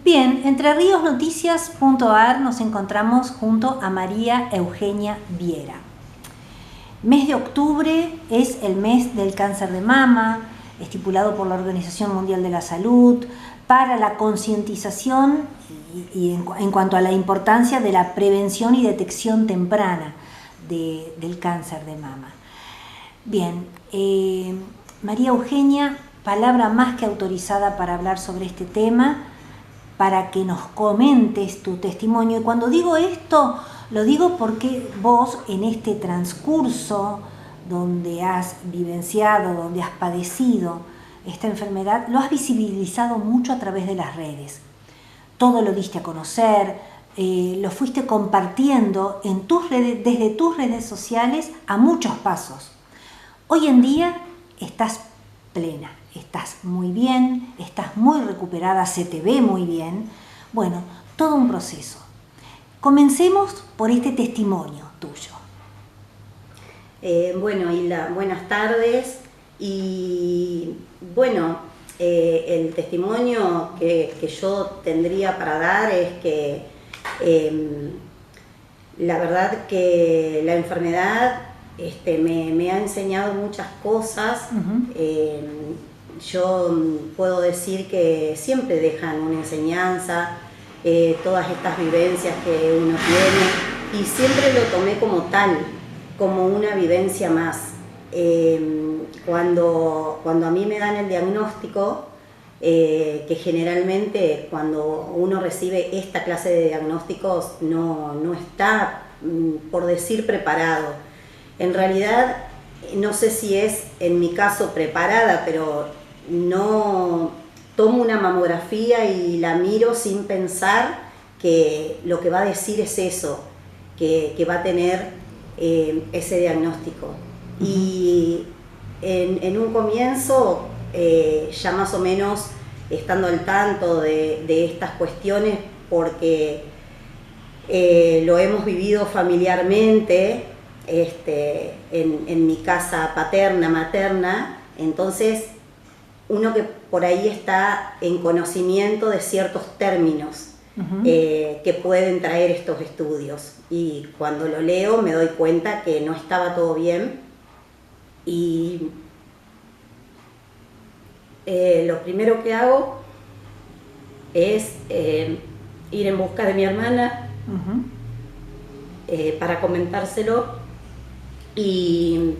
Bien, entreriosnoticias.ar nos encontramos junto a María Eugenia Viera. Mes de octubre es el mes del cáncer de mama, estipulado por la Organización Mundial de la Salud, para la concientización y en cuanto a la importancia de la prevención y detección temprana del cáncer de mama. Bien, María Eugenia, palabra más que autorizada para hablar sobre este tema, para que nos comentes tu testimonio. Y cuando digo esto, lo digo porque vos en este transcurso donde has vivenciado, donde has padecido esta enfermedad, lo has visibilizado mucho a través de las redes. Todo lo diste a conocer, lo fuiste compartiendo en tus redes, desde tus redes sociales a muchos pasos. Hoy en día estás plena, estás muy bien, estás muy recuperada, se te ve muy bien. Bueno, todo un proceso. Comencemos por este testimonio tuyo. Buenas tardes. Y bueno, el testimonio que yo tendría para dar es que la verdad que la enfermedad me ha enseñado muchas cosas. Yo puedo decir que siempre dejan una enseñanza, todas estas vivencias que uno tiene, y siempre lo tomé como tal, como una vivencia más. Cuando a mí me dan el diagnóstico, que generalmente cuando uno recibe esta clase de diagnósticos no está, por decir, preparado. En realidad, no sé si es en mi caso preparada, pero no tomo una mamografía y la miro sin pensar que lo que va a decir es eso, que va a tener ese diagnóstico. Y en un comienzo, ya más o menos estando al tanto de estas cuestiones, porque lo hemos vivido familiarmente, en mi casa paterna, materna, entonces uno que por ahí está en conocimiento de ciertos términos que pueden traer estos estudios, y cuando lo leo me doy cuenta que no estaba todo bien. Y lo primero que hago es ir en busca de mi hermana para comentárselo, y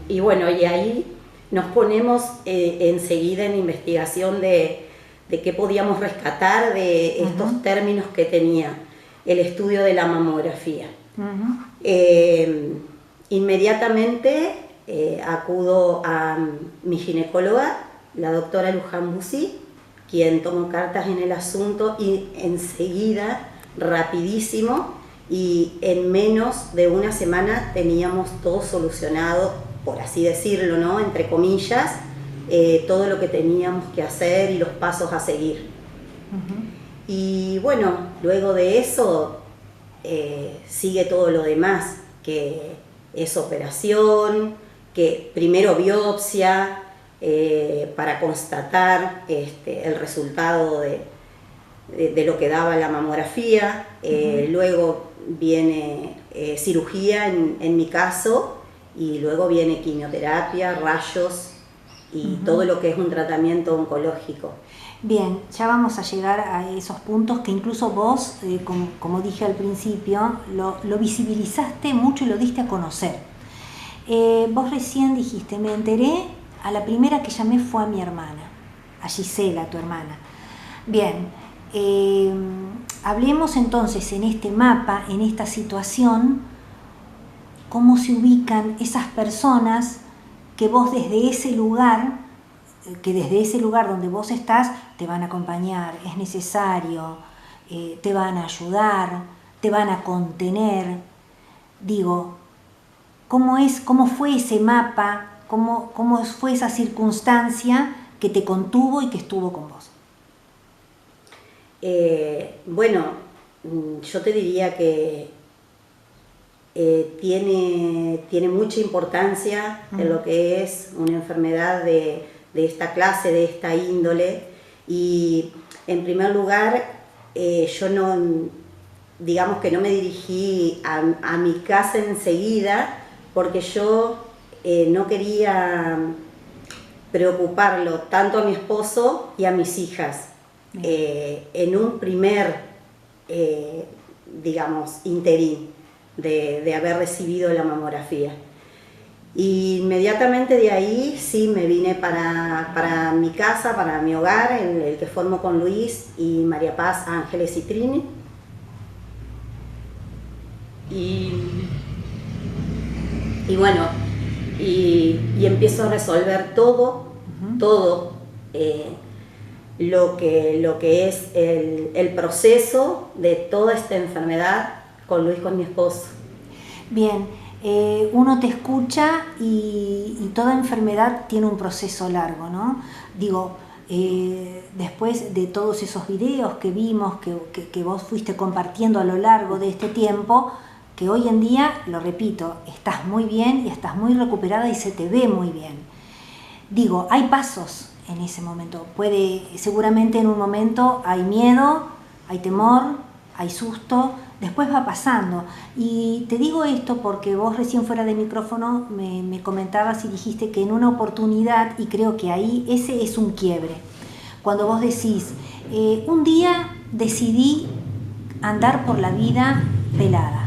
ahí nos ponemos enseguida en investigación de qué podíamos rescatar de estos términos que tenía el estudio de la mamografía. Inmediatamente acudo a mi ginecóloga, la doctora Luján Bussi, quien tomó cartas en el asunto, y enseguida, rapidísimo, y en menos de una semana teníamos todo solucionado, por así decirlo, ¿no? Entre comillas, todo lo que teníamos que hacer y los pasos a seguir. Y bueno, luego de eso sigue todo lo demás, que es operación, que primero biopsia, para constatar el resultado de lo que daba la mamografía. Luego viene cirugía en mi caso, y luego viene quimioterapia, rayos y todo lo que es un tratamiento oncológico. Bien, ya vamos a llegar a esos puntos que incluso vos, como dije al principio, lo visibilizaste mucho y lo diste a conocer. Vos recién dijiste, me enteré, a la primera que llamé fue a mi hermana, a Gisela, tu hermana. Bien, hablemos entonces en este mapa, en esta situación, cómo se ubican esas personas que vos desde ese lugar donde vos estás, te van a acompañar, es necesario, te van a ayudar, te van a contener. Digo, ¿cómo fue ese mapa? ¿Cómo fue esa circunstancia que te contuvo y que estuvo con vos? Yo te diría que tiene mucha importancia en lo que es una enfermedad de esta clase, de esta índole. Y en primer lugar, yo no, digamos que no me dirigí a mi casa enseguida, porque yo no quería preocuparlo tanto a mi esposo y a mis hijas en un primer, digamos, interín de haber recibido la mamografía. Y inmediatamente de ahí sí me vine para mi casa, para mi hogar, el que formo con Luis y María Paz, Ángeles y Trini. Y bueno, y empiezo a resolver todo lo que es el proceso de toda esta enfermedad con Luis, con mi esposo. Bien, uno te escucha y toda enfermedad tiene un proceso largo, ¿no? Digo, después de todos esos videos que vimos, que vos fuiste compartiendo a lo largo de este tiempo, que hoy en día, lo repito, estás muy bien y estás muy recuperada y se te ve muy bien. Digo, hay pasos en ese momento. Seguramente en un momento hay miedo, hay temor, hay susto, después va pasando. Y te digo esto porque vos recién fuera de micrófono me comentabas y dijiste que en una oportunidad, y creo que ahí ese es un quiebre, cuando vos decís, un día decidí andar por la vida pelada.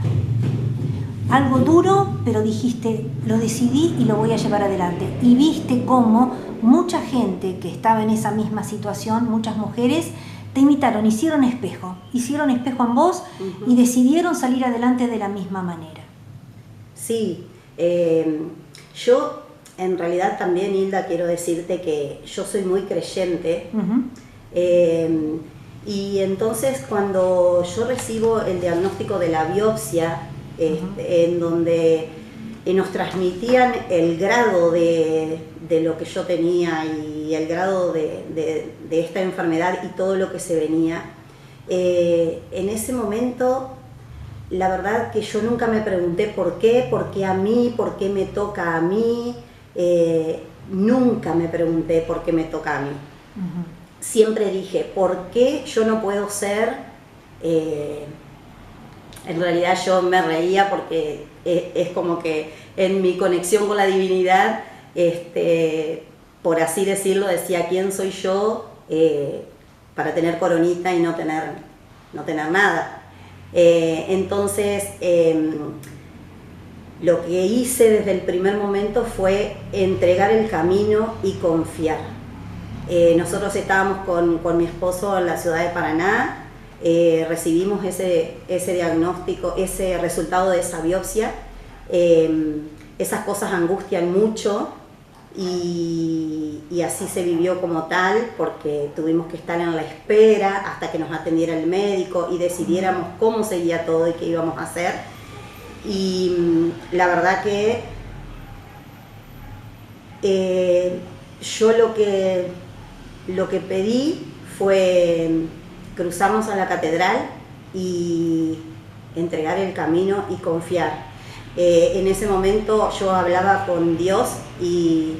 Algo duro, pero dijiste, lo decidí y lo voy a llevar adelante. Y viste cómo mucha gente que estaba en esa misma situación, muchas mujeres, te imitaron, hicieron espejo en vos y decidieron salir adelante de la misma manera. Sí, yo en realidad también, Hilda, quiero decirte que yo soy muy creyente. Y entonces cuando yo recibo el diagnóstico de la biopsia, en donde nos transmitían el grado de lo que yo tenía y el grado de esta enfermedad y todo lo que se venía, en ese momento la verdad que yo nunca me pregunté por qué a mí, por qué me toca a mí, nunca me pregunté por qué me toca a mí. Siempre dije, ¿por qué yo no puedo ser? En realidad yo me reía porque es como que en mi conexión con la divinidad, por así decirlo, decía, ¿quién soy yo para tener coronita y no tener nada? Entonces, lo que hice desde el primer momento fue entregar el camino y confiar. Nosotros estábamos con mi esposo en la ciudad de Paraná. Recibimos ese diagnóstico, ese resultado de esa biopsia. Esas cosas angustian mucho y así se vivió como tal, porque tuvimos que estar en la espera hasta que nos atendiera el médico y decidiéramos cómo seguía todo y qué íbamos a hacer. Y la verdad que yo lo que pedí fue cruzarnos a la catedral y entregar el camino y confiar. En ese momento yo hablaba con Dios y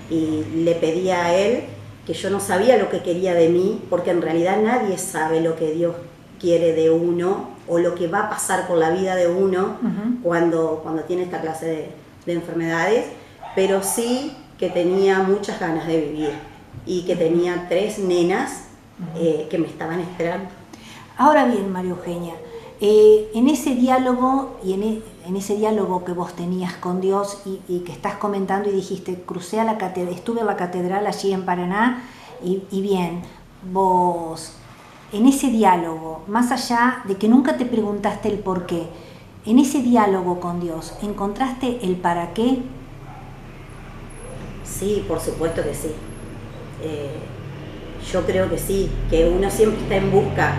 le pedía a Él, que yo no sabía lo que quería de mí, porque en realidad nadie sabe lo que Dios quiere de uno o lo que va a pasar con la vida de uno cuando tiene esta clase de enfermedades, pero sí que tenía muchas ganas de vivir y que tenía 3 nenas que me estaban esperando. Ahora bien, María Eugenia, en ese diálogo y en ese diálogo que vos tenías con Dios y que estás comentando y dijiste, crucé a la catedral, estuve en la catedral allí en Paraná y bien, vos en ese diálogo, más allá de que nunca te preguntaste el por qué, en ese diálogo con Dios, ¿encontraste el para qué? Sí, por supuesto que sí. Yo creo que sí, que uno siempre está en busca,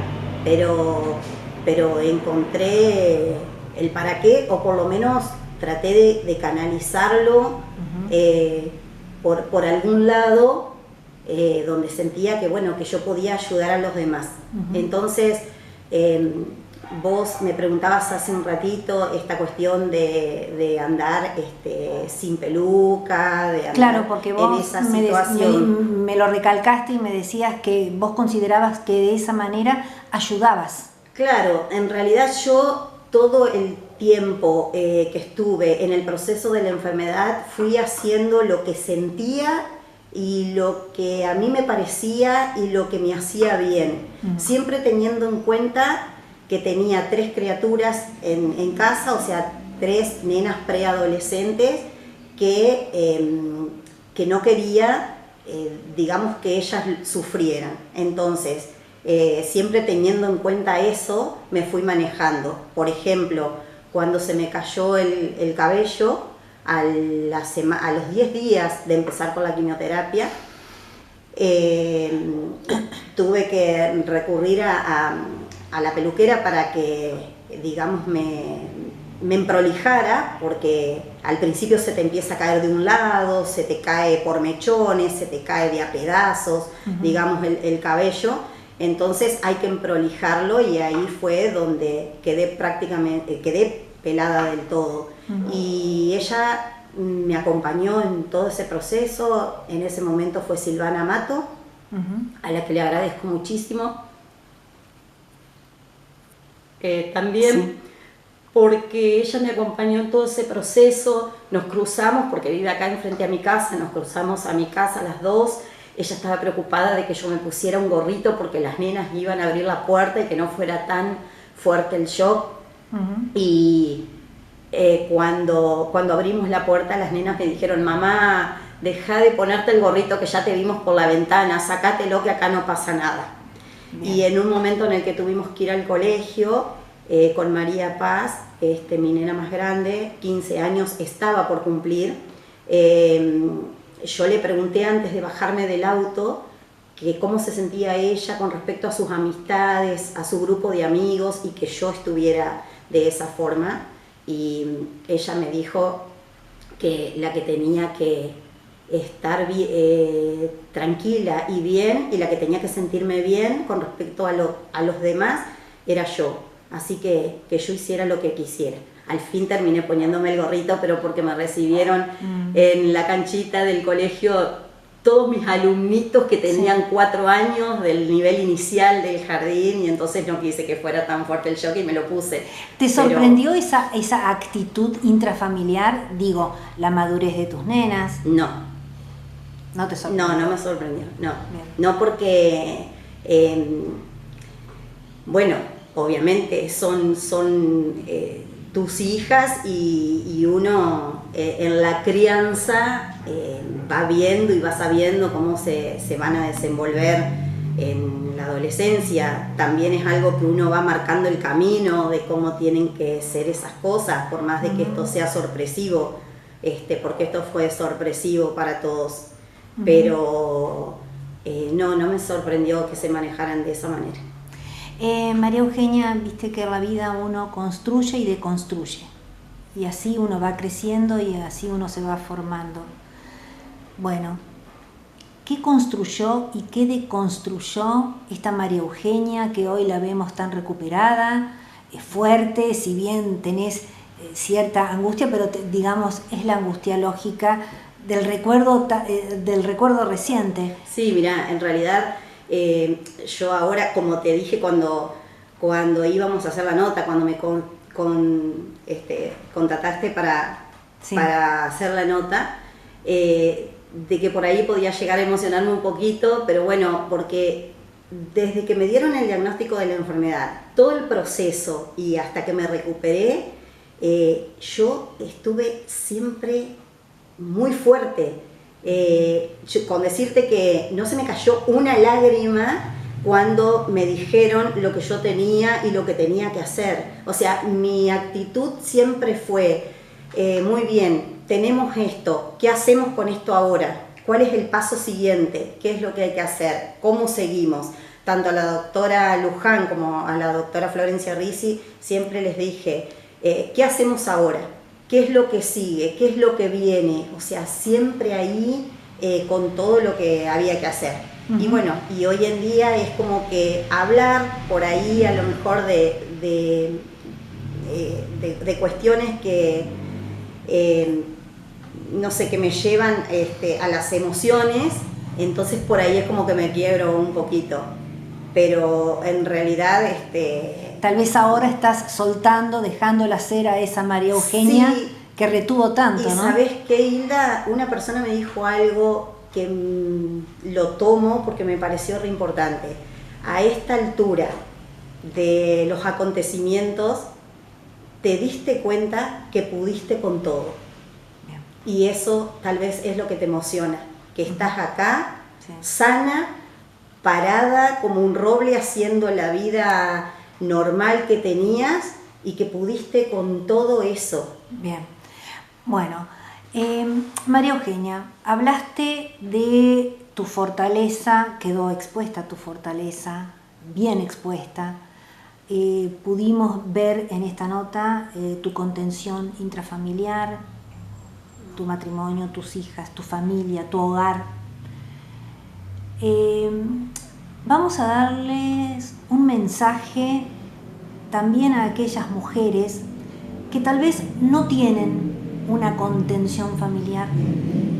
pero encontré el para qué, o por lo menos traté de canalizarlo por algún lado donde sentía que, bueno, que yo podía ayudar a los demás. Entonces, vos me preguntabas hace un ratito esta cuestión de andar sin peluca, de andar claro, porque vos en esa situación. me lo recalcaste y me decías que vos considerabas que de esa manera ayudabas. Claro, en realidad yo todo el tiempo que estuve en el proceso de la enfermedad fui haciendo lo que sentía y lo que a mí me parecía y lo que me hacía bien, siempre teniendo en cuenta que tenía 3 criaturas en casa, o sea, 3 nenas preadolescentes que no quería, digamos, que ellas sufrieran. Entonces, siempre teniendo en cuenta eso, me fui manejando. Por ejemplo, cuando se me cayó el cabello, a los 10 días de empezar con la quimioterapia, tuve que recurrir a la peluquera para que, digamos, me emprolijara, porque al principio se te empieza a caer de un lado, se te cae por mechones, se te cae de a pedazos, digamos, el cabello. Entonces hay que emprolijarlo y ahí fue donde quedé pelada del todo. Y ella me acompañó en todo ese proceso. En ese momento fue Silvana Mato, a la que le agradezco muchísimo. También sí, porque ella me acompañó en todo ese proceso. Nos cruzamos, porque vive acá enfrente a mi casa, nos cruzamos a mi casa las dos. Ella estaba preocupada de que yo me pusiera un gorrito porque las nenas iban a abrir la puerta y que no fuera tan fuerte el shock. Y cuando abrimos la puerta, las nenas me dijeron: mamá, deja de ponerte el gorrito que ya te vimos por la ventana, sácatelo que acá no pasa nada. Bien. Y en un momento en el que tuvimos que ir al colegio con María Paz, mi nena más grande, 15 años, estaba por cumplir, yo le pregunté antes de bajarme del auto que cómo se sentía ella con respecto a sus amistades, a su grupo de amigos, y que yo estuviera de esa forma, y ella me dijo que la que tenía que estar tranquila y bien, y la que tenía que sentirme bien con respecto a los demás era yo, así que yo hiciera lo que quisiera. Al fin terminé poniéndome el gorrito, pero porque me recibieron en la canchita del colegio todos mis alumnitos que tenían 4 años del nivel inicial del jardín, y entonces no quise que fuera tan fuerte el shock y me lo puse. ¿Te sorprendió esa actitud intrafamiliar? Digo, la madurez de tus nenas. No. ¿No te sorprendió? No me sorprendió, no. Bien. No, porque, bueno, obviamente son tus hijas, y uno en la crianza va viendo y va sabiendo cómo se van a desenvolver en la adolescencia. También es algo que uno va marcando el camino de cómo tienen que ser esas cosas, por más de que esto sea sorpresivo, porque esto fue sorpresivo para todos. Pero no me sorprendió que se manejaran de esa manera. María Eugenia, viste que en la vida uno construye y deconstruye, y así uno va creciendo y así uno se va formando. Bueno, ¿qué construyó y qué deconstruyó esta María Eugenia que hoy la vemos tan recuperada, fuerte, si bien tenés cierta angustia, pero digamos es la angustia lógica del recuerdo reciente? Sí, mira, en realidad yo ahora, como te dije cuando íbamos a hacer la nota, cuando me contactaste para hacer la nota, de que por ahí podía llegar a emocionarme un poquito, pero bueno, porque desde que me dieron el diagnóstico de la enfermedad, todo el proceso y hasta que me recuperé, yo estuve siempre muy fuerte. Con decirte que no se me cayó una lágrima cuando me dijeron lo que yo tenía y lo que tenía que hacer. O sea, mi actitud siempre fue, muy bien, tenemos esto, ¿qué hacemos con esto ahora? ¿Cuál es el paso siguiente? ¿Qué es lo que hay que hacer? ¿Cómo seguimos? Tanto a la doctora Luján como a la doctora Florencia Risi siempre les dije, ¿qué hacemos ahora? ¿Qué es lo que sigue? ¿Qué es lo que viene? O sea, siempre ahí con todo lo que había que hacer. Y bueno, y hoy en día es como que hablar por ahí a lo mejor de cuestiones que, no sé, que me llevan a las emociones, entonces por ahí es como que me quiebro un poquito. Pero en realidad... Tal vez ahora estás soltando, dejándola ser a esa María Eugenia sí, que retuvo tanto, y ¿no? ¿sabés qué, Hilda? Una persona me dijo algo que lo tomo porque me pareció re importante. A esta altura de los acontecimientos, te diste cuenta que pudiste con todo. Bien. Y eso tal vez es lo que te emociona, que estás acá, Sí. sana, parada como un roble, haciendo la vida normal que tenías y que pudiste con todo eso. Bien. Bueno, María Eugenia, hablaste de tu fortaleza, quedó expuesta tu fortaleza, bien expuesta. Pudimos ver en esta nota tu contención intrafamiliar, tu matrimonio, tus hijas, tu familia, tu hogar. Vamos a darles un mensaje también a aquellas mujeres que tal vez no tienen una contención familiar,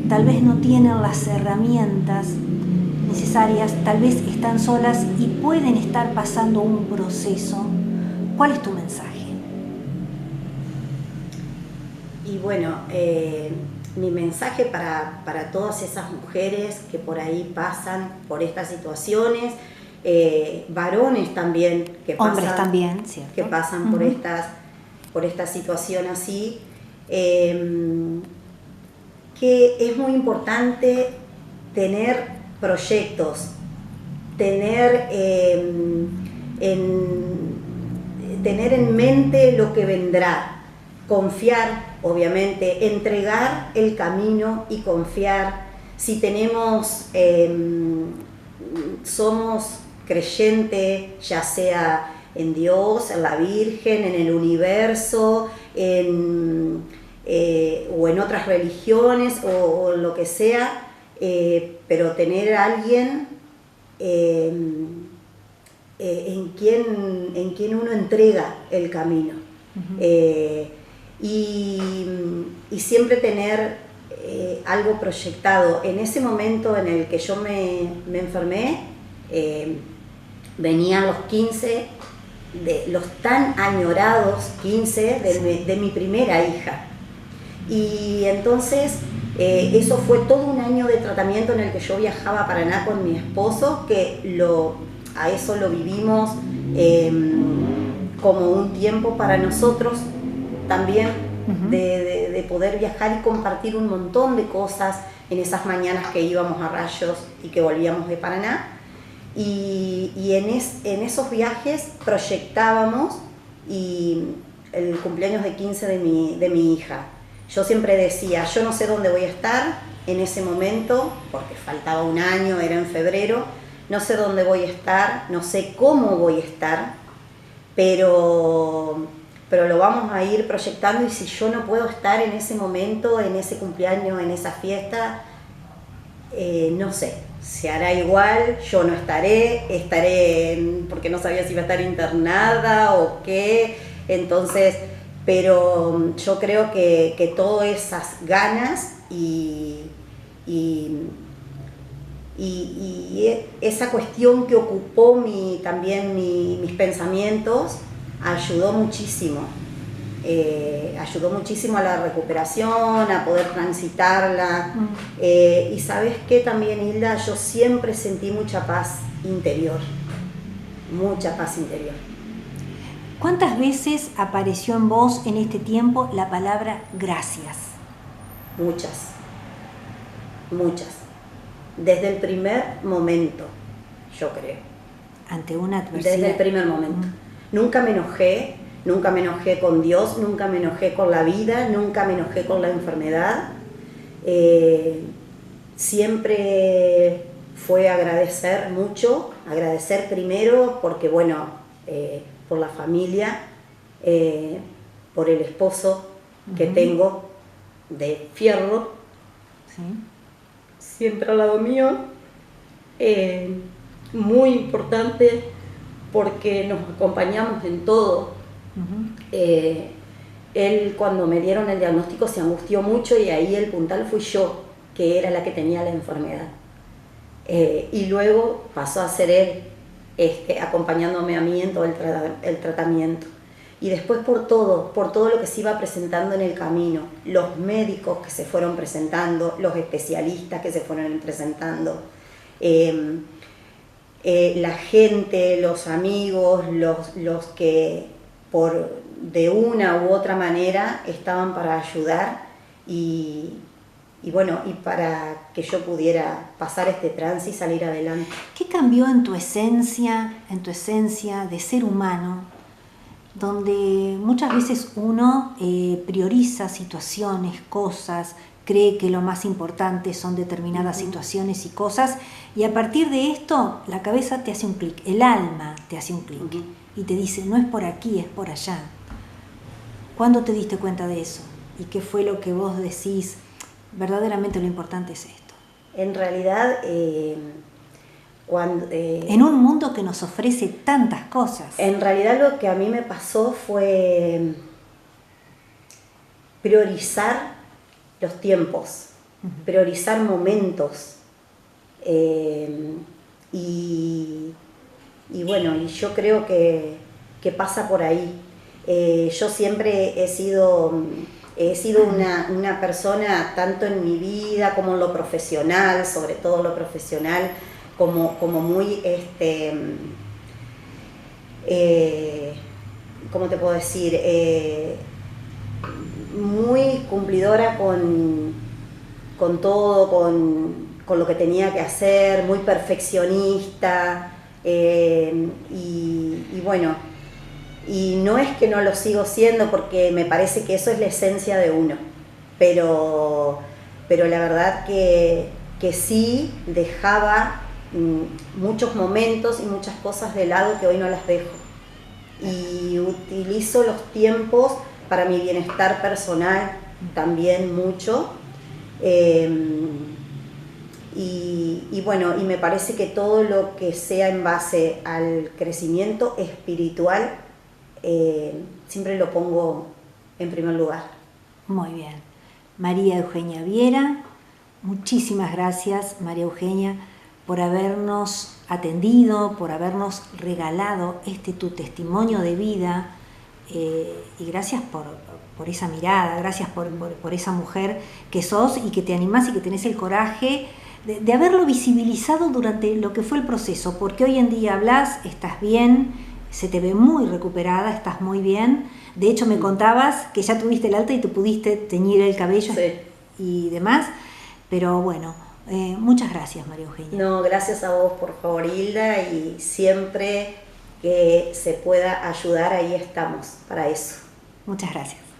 tal vez no tienen las herramientas necesarias, tal vez están solas y pueden estar pasando un proceso. ¿Cuál es tu mensaje? Y bueno, mi mensaje para todas esas mujeres que por ahí pasan por estas situaciones, varones también que pasan, hombres también, ¿cierto? Que pasan por esta situación así, que es muy importante tener proyectos, tener en mente lo que vendrá, confiar, obviamente, entregar el camino y confiar. Si tenemos, somos creyentes, ya sea en Dios, en la Virgen, en el universo, o en otras religiones o lo que sea, pero tener a alguien en quien uno entrega el camino. Y siempre tener algo proyectado. En ese momento en el que yo me enfermé, venían los 15, los tan añorados 15 de mi primera hija. Y entonces eso fue todo un año de tratamiento en el que yo viajaba a Paraná con mi esposo, que a eso lo vivimos como un tiempo para nosotros también, de poder viajar y compartir un montón de cosas en esas mañanas que íbamos a Rayos y que volvíamos de Paraná. Y en esos viajes proyectábamos y el cumpleaños de 15 de mi hija. Yo siempre decía, yo no sé dónde voy a estar en ese momento, porque faltaba un año, era en febrero, no sé dónde voy a estar, no sé cómo voy a estar, pero lo vamos a ir proyectando, y si yo no puedo estar en ese momento, en ese cumpleaños, en esa fiesta, no sé, se hará igual, yo no estaré porque no sabía si iba a estar internada o qué, entonces, pero yo creo que todas esas ganas y esa cuestión que ocupó también mis pensamientos ayudó muchísimo a la recuperación, a poder transitarla. Y sabes qué también, Hilda, yo siempre sentí mucha paz interior. ¿Cuántas veces apareció en vos en este tiempo la palabra gracias? Muchas. Desde el primer momento, yo creo. Ante una adversidad. Desde el primer momento. Nunca me enojé con Dios, nunca me enojé con la vida, nunca me enojé con la enfermedad. Siempre fue agradecer mucho, agradecer primero porque, bueno, por la familia, por el esposo que tengo de fierro, ¿sí? Siempre al lado mío, muy importante porque nos acompañamos en todo. Él, cuando me dieron el diagnóstico, se angustió mucho y ahí el puntal fui yo, que era la que tenía la enfermedad. Y luego pasó a ser él, acompañándome a mí en todo el tratamiento. Y después por todo lo que se iba presentando en el camino, los médicos que se fueron presentando, los especialistas que se fueron presentando, la gente, los amigos, los que de una u otra manera estaban para ayudar y para que yo pudiera pasar este trance y salir adelante. ¿Qué cambió en tu esencia de ser humano, donde muchas veces uno prioriza situaciones, cosas, cree que lo más importante son determinadas situaciones y cosas, y a partir de esto la cabeza te hace un clic, el alma te hace un clic y te dice, no es por aquí, es por allá? ¿Cuándo te diste cuenta de eso? ¿Y qué fue lo que vos decís? Verdaderamente lo importante es esto. En realidad, en un mundo que nos ofrece tantas cosas. En realidad lo que a mí me pasó fue priorizar los tiempos, priorizar momentos. Y yo creo que pasa por ahí. Yo siempre he sido una persona, tanto en mi vida como en lo profesional, sobre todo lo profesional, como muy, ¿cómo te puedo decir? Muy cumplidora con todo, con lo que tenía que hacer, muy perfeccionista, y no es que no lo sigo siendo, porque me parece que eso es la esencia de uno, pero la verdad que sí dejaba muchos momentos y muchas cosas de lado que hoy no las dejo, y utilizo los tiempos para mi bienestar personal también mucho, y me parece que todo lo que sea en base al crecimiento espiritual siempre lo pongo en primer lugar. Muy bien. María Eugenia Viera, muchísimas gracias, María Eugenia, por habernos atendido, por habernos regalado tu testimonio de vida, y gracias por esa mirada, gracias por esa mujer que sos y que te animás y que tenés el coraje de haberlo visibilizado durante lo que fue el proceso, porque hoy en día hablas, estás bien, se te ve muy recuperada, estás muy bien. De hecho, me contabas que ya tuviste el alta y te pudiste teñir el cabello y demás. Pero bueno, muchas gracias, María Eugenia. No, gracias a vos, por favor, Hilda, y siempre que se pueda ayudar, ahí estamos, para eso. Muchas gracias.